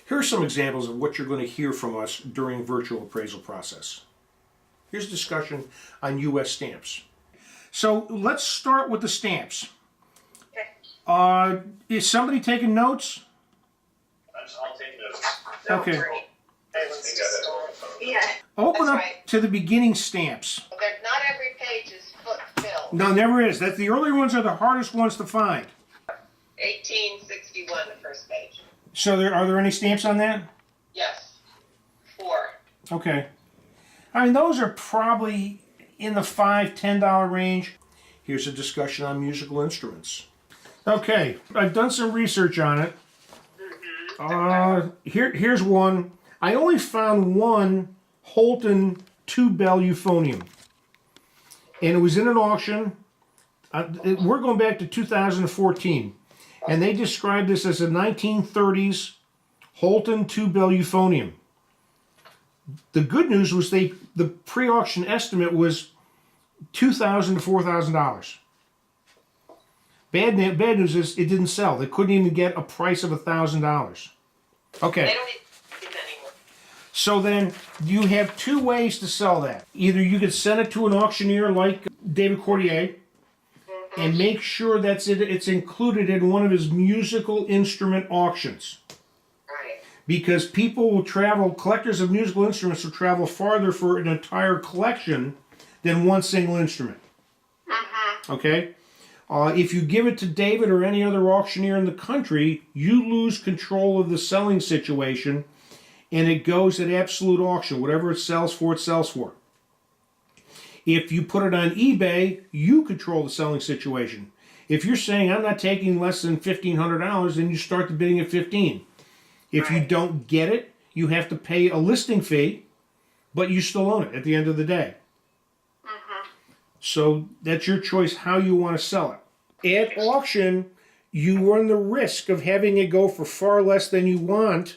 Here are some examples of what you're going to hear from us during virtual appraisal process. Here's a discussion on U.S. stamps. So let's start with the stamps. Is somebody taking notes? I'll take notes. Okay. Yeah. Open up right. to the beginning stamps. Not every page is filled. No, never is. That's the earlier ones are the hardest ones to find. 1861, the first page. So are there any stamps on that? Yes. 4. Okay. I mean, those are probably in the $5, $10 range. Here's a discussion on musical instruments. Okay, I've done some research on it. Here's one. I only found one Holton 2-bell euphonium. And it was in an auction. We're going back to 2014. And they described this as a 1930s Holton 2-bell euphonium. The good news was the pre-auction estimate was $2,000 to $4,000. Bad news is it didn't sell. They couldn't even get a price of $1,000. Okay. They don't even anymore. So then you have two ways to sell that. Either you could send it to an auctioneer like David Cordier and make sure it's included in one of his musical instrument auctions. Right. Because people will travel, collectors of musical instruments will travel farther for an entire collection than one single instrument. Okay? If you give it to David or any other auctioneer in the country, you lose control of the selling situation, and it goes at absolute auction. Whatever it sells for, it sells for. If you put it on eBay, you control the selling situation. If you're saying, I'm not taking less than $1,500, then you start the bidding at $15,000. If you don't get it, you have to pay a listing fee, but you still own it at the end of the day. So that's your choice how you want to sell it. At auction, you run the risk of having it go for far less than you want,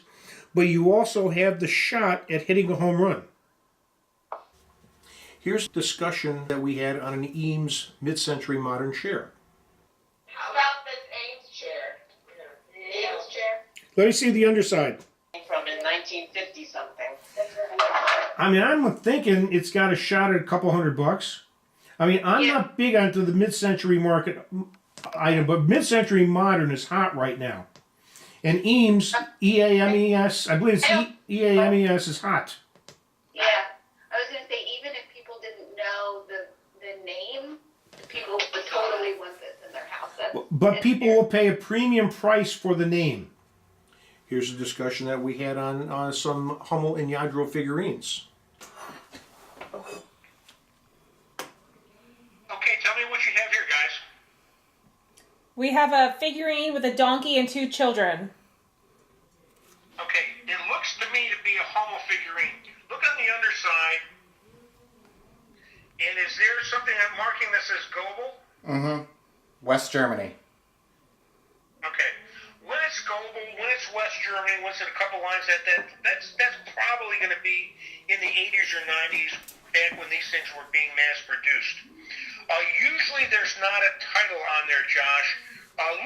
but you also have the shot at hitting a home run. Here's a discussion that we had on an Eames mid-century modern chair. How about this Ames chair? Ames chair? Let me see the underside. From in 1950 something. I mean, I'm thinking it's got a shot at a couple $100. I mean, I'm not big onto the mid-century market item, but mid-century modern is hot right now. And Eames, E-A-M-E-S, I believe it's E-A-M-E-S is hot. Yeah, I was going to say, even if people didn't know the name, people would totally want this in their house. But people will pay a premium price for the name. Here's a discussion that we had on some Hummel and Yadro figurines. Okay, tell me what you have here, guys. We have a figurine with a donkey and 2 children. Okay, it looks to me to be a Hummel figurine. Look on the underside. And is there something marking that says Goebel? Mm-hmm. West Germany. Okay. When it's Goebel, when it's West Germany, when it's in a couple lines, that's probably going to be in the 80s or 90s, back when these things were being mass produced. Usually there's not a title on there, Josh.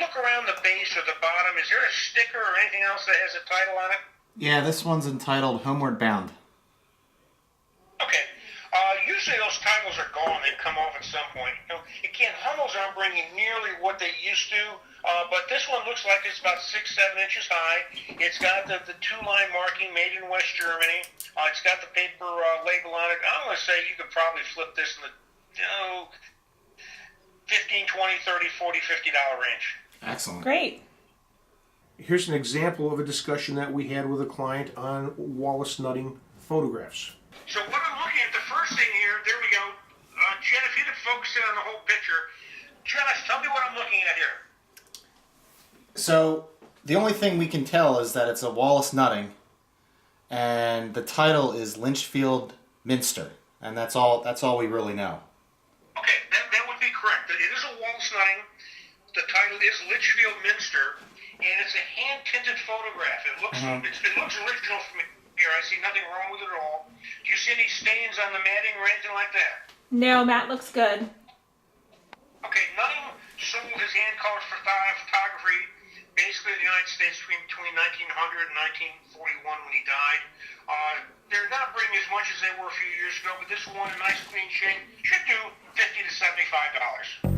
Look around the base or the bottom. Is there a sticker or anything else that has a title on it? Yeah, this one's entitled Homeward Bound. Okay. Usually those titles are gone. They come off at some point. Again, Hummels aren't bringing nearly what they used to, but this one looks like it's about 6-7 inches high. It's got the 2-line marking, made in West Germany. It's got the paper label on it. I'm going to say you could probably flip this in the $15, $20, $30, $40, $50 range. Excellent. Great. Here's an example of a discussion that we had with a client on Wallace Nutting photographs. So what I'm looking at, the first thing here, there we go. Jen, if you could focus in on the whole picture. Josh, tell me what I'm looking at here. So, the only thing we can tell is that it's a Wallace Nutting, and the title is Litchfield Minster, and that's all we really know. Okay, that would be correct. It is a Wallace Nutting. The title is Litchfield Minster, and it's a hand-tinted photograph. It looks original from here. I see nothing wrong with it at all. Do you see any stains on the matting or anything like that? No, Matt looks good. Okay, Nutting sold his hand colors for photography basically basically the United States between 1900 and 1941 when he died. They're not bringing as much as they were a few years ago, but this one, a nice clean shape, should do $50 to $75.